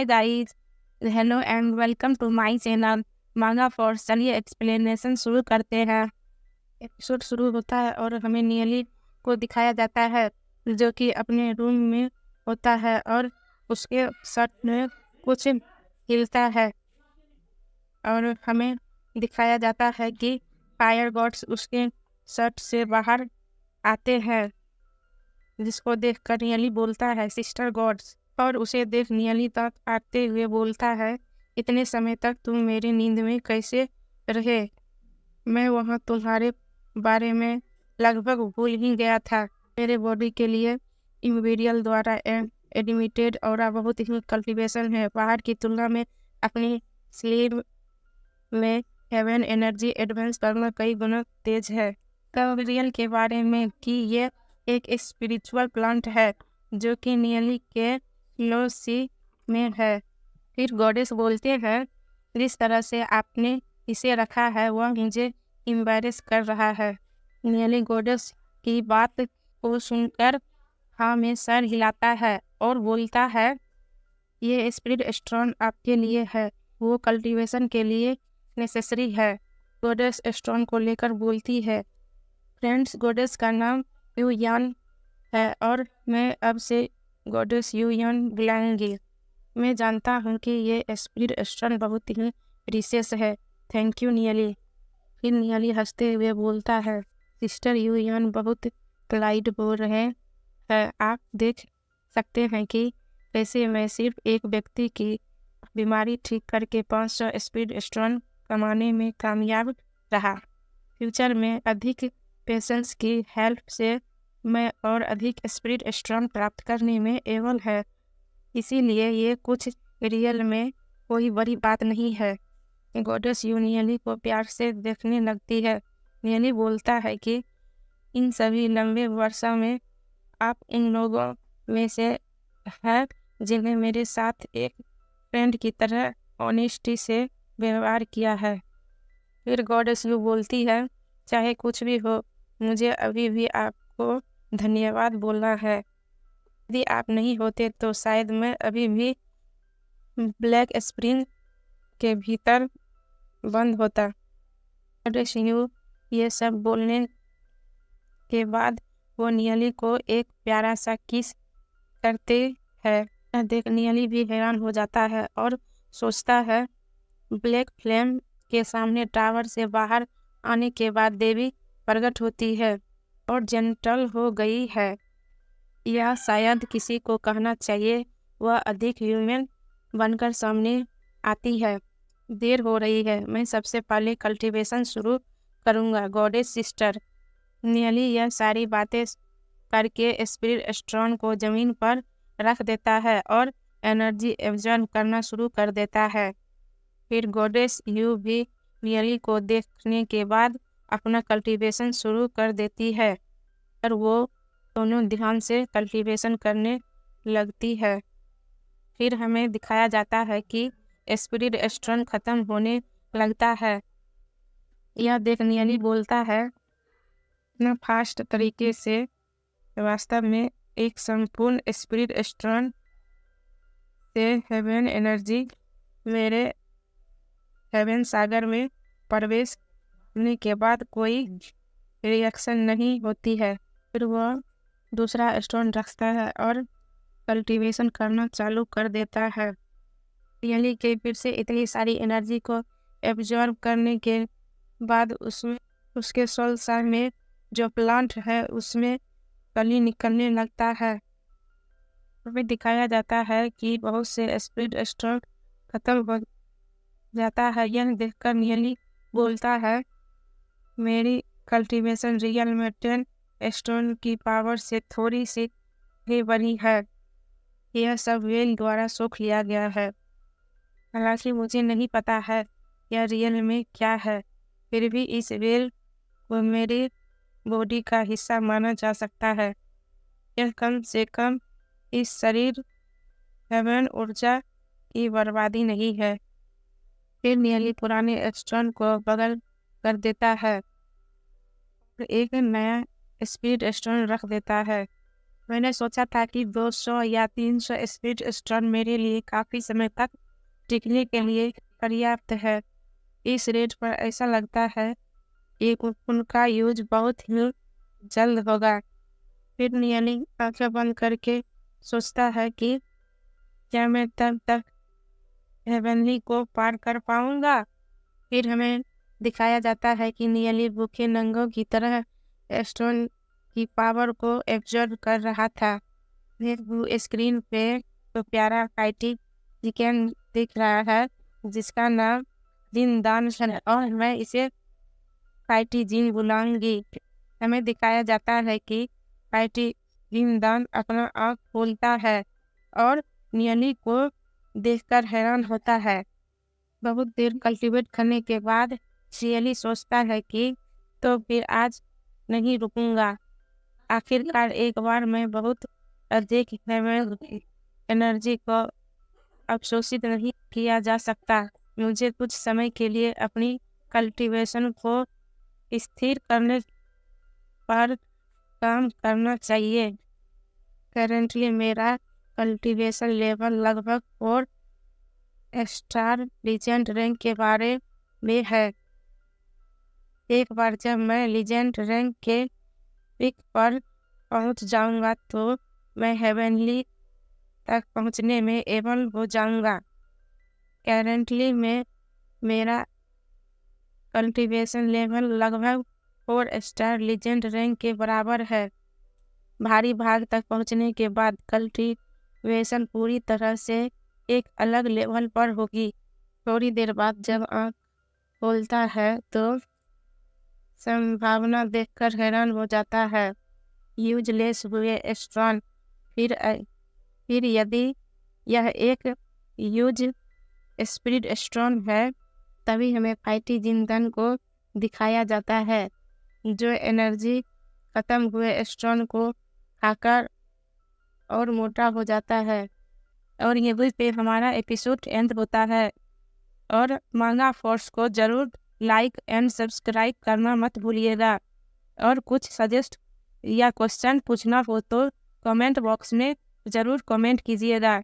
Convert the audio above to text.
Hi guys, hello and welcome to my channel manga force. चलिए explanation शुरू करते हैं। एपिसोड शुरू होता है और हमें नियली को दिखाया जाता है जो कि अपने रूम में होता है और उसके शर्ट में कुछ हिलता है और हमें दिखाया जाता है कि फायर गॉड्स उसके शर्ट से बाहर आते हैं, जिसको देखकर नियली बोलता है सिस्टर गॉड्स, और उसे देख नियली तक आते हुए बोलता है इतने समय तक तुम मेरी नींद में कैसे रहे। मैं वहाँ तुम्हारे बारे में लगभग भूल ही गया था। मेरे बॉडी के लिए इम्पीरियल द्वारा एडमिटेड और बहुत ही कल्टीवेशन है। बाहर की तुलना में अपनी स्लीव में हेवन एनर्जी एडवांस करना कई गुना तेज है। इम्पीरियल के बारे में कि ये एक स्पिरिचुअल प्लांट है जो कि नियली के लो सी में है। फिर गॉडेस बोलते हैं जिस तरह से आपने इसे रखा है वह मुझे एम्बैरेस कर रहा है। नियली गॉडेस की बात को सुनकर हाँ में सर हिलाता है और बोलता है ये स्पिरिट स्टोन आपके लिए है, वो कल्टीवेशन के लिए नेसेसरी है। गॉडेस स्टोन को लेकर बोलती है फ्रेंड्स, गॉडेस का नाम यूयान है और मैं अब से गॉडेस यूयान बुलाऊंगी। मैं जानता हूँ कि ये स्पिरिट स्टोन बहुत ही प्रीशियस है। थैंक यू नियली। फिर नियली हंसते हुए बोलता है सिस्टर यूयान बहुत पोलाइट बोल रहे हैं। आप देख सकते हैं कि कैसे मैं सिर्फ एक व्यक्ति की बीमारी ठीक करके 500 स्पिरिट स्टोन कमाने में कामयाब रहा। फ्यूचर में अधिक पेशेंस की हेल्प से मैं और अधिक स्पिरिट स्टोन प्राप्त करने में एबल है। इसीलिए ये कुछ रियल में कोई बड़ी बात नहीं है। गॉडेस यू नियली को प्यार से देखने लगती है। नियली बोलता है कि इन सभी लंबे वर्षों में आप इन लोगों में से हैं जिन्हें मेरे साथ एक फ्रेंड की तरह ऑनेस्टी से व्यवहार किया है। फिर गॉडेस यू बोलती है चाहे कुछ भी हो मुझे अभी भी आपको धन्यवाद बोलना है। यदि आप नहीं होते तो शायद मैं अभी भी ब्लैक स्प्रिंग के भीतर बंद होता। गॉडेस यू ये सब बोलने के बाद वो नियली को एक प्यारा सा किस करते हैं। यह देख नियली भी हैरान हो जाता है और सोचता है ब्लैक फ्लेम के सामने टावर से बाहर आने के बाद देवी प्रकट होती है और जेंटल हो गई है। या शायद किसी को कहना चाहिए वह अधिक ह्यूमन बनकर सामने आती है। देर हो रही है, मैं सबसे पहले कल्टीवेशन शुरू करूँगा गॉडेस सिस्टर। नियली यह सारी बातें करके स्पिरिट स्टोन को जमीन पर रख देता है और एनर्जी एब्जॉर्ब करना शुरू कर देता है। फिर गॉडेस यू भी नियली को देखने के बाद अपना कल्टीवेशन शुरू कर देती है और वो दोनों ध्यान से कल्टीवेशन करने लगती है। फिर हमें दिखाया जाता है कि स्पिरिट स्टोन खत्म होने लगता है। यह देख नियली बोलता है इतना फास्ट तरीके से वास्तव में एक संपूर्ण स्पिरिट स्टोन से हेवन एनर्जी मेरे हेवन सागर में प्रवेश करने के बाद कोई रिएक्शन नहीं होती है। फिर वह दूसरा स्टोन रखता है और कल्टीवेशन करना चालू कर देता है। नियली के फिर से इतनी सारी एनर्जी को एब्जॉर्ब करने के बाद उसमें उसके सोल साइड में जो प्लांट है उसमें कली निकलने लगता है। हमें दिखाया जाता है कि बहुत से स्पिरिट स्टोन खत्म हो जाता है। यह देखकर नियली बोलता है मेरी कल्टीवेशन रियल में 10 स्टोन की पावर से थोड़ी सी ही बनी है। यह सब वेल द्वारा सोख लिया गया है। हालांकि मुझे नहीं पता है यह रियल में क्या है, फिर भी इस वेल को मेरी बॉडी का हिस्सा माना जा सकता है। यह कम से कम इस शरीर हेवन ऊर्जा की बर्बादी नहीं है। फिर नियली पुराने स्टोन को बगल कर देता है और एक नया स्पिरिट स्टोन रख देता है। मैंने सोचा था कि 200 या 300 स्पीड स्टोन मेरे लिए काफ़ी समय तक टिकने के लिए पर्याप्त है। इस रेट पर ऐसा लगता है कि उनका यूज बहुत ही जल्द होगा। फिर नियली आंखें बंद करके सोचता है कि क्या मैं तब तक हेवनली को पार कर पाऊंगा। फिर हमें दिखाया जाता है कि नियली भूखे नंगों की तरह स्टोन की पावर को एब्जॉर्ब कर रहा था। फिर वो स्क्रीन पे तो प्यारा काइटी चिकन दिख रहा है जिसका नाम जिनदान है और मैं इसे काइटी जिन बुलाऊंगी। हमें दिखाया जाता है कि काइटी जिनदान अपना आँख खोलता है और नियली को देखकर हैरान होता है। बहुत देर कल्टीवेट करने के बाद सियली सोचता है कि तो फिर आज नहीं रुकूंगा। आखिरकार एक बार मैं बहुत अधिक एनर्जी को अवशोषित नहीं किया जा सकता। मुझे कुछ समय के लिए अपनी कल्टीवेशन को स्थिर करने पर काम करना चाहिए। करेंटली मेरा कल्टीवेशन लेवल लगभग 4 स्टार लीजेंड रैंक के बारे में है। एक बार जब मैं लीजेंड रैंक के पिक पर पहुंच जाऊंगा तो मैं हेवनली तक पहुंचने में एबल हो जाऊंगा। करेंटली में मेरा कल्टीवेशन लेवल लगभग 4 स्टार लीजेंड रैंक के बराबर है। भारी भाग तक पहुंचने के बाद कल्टीवेशन पूरी तरह से एक अलग लेवल पर होगी। थोड़ी देर बाद जब आँख खोलता है तो संभावना देखकर हैरान हो जाता है। यूजलेस हुए स्ट्रॉन फिर यदि यह एक यूज स्पिरिट स्टोन है तभी हमें फाइटी जिंदन को दिखाया जाता है जो एनर्जी खत्म हुए स्टोन को खाकर और मोटा हो जाता है। और यहीं पे हमारा एपिसोड एंड होता है। और मांगा फोर्स को जरूर लाइक एंड सब्सक्राइब करना मत भूलिएगा। और कुछ सजेस्ट या क्वेश्चन पूछना हो तो कमेंट बॉक्स में ज़रूर कमेंट कीजिएगा।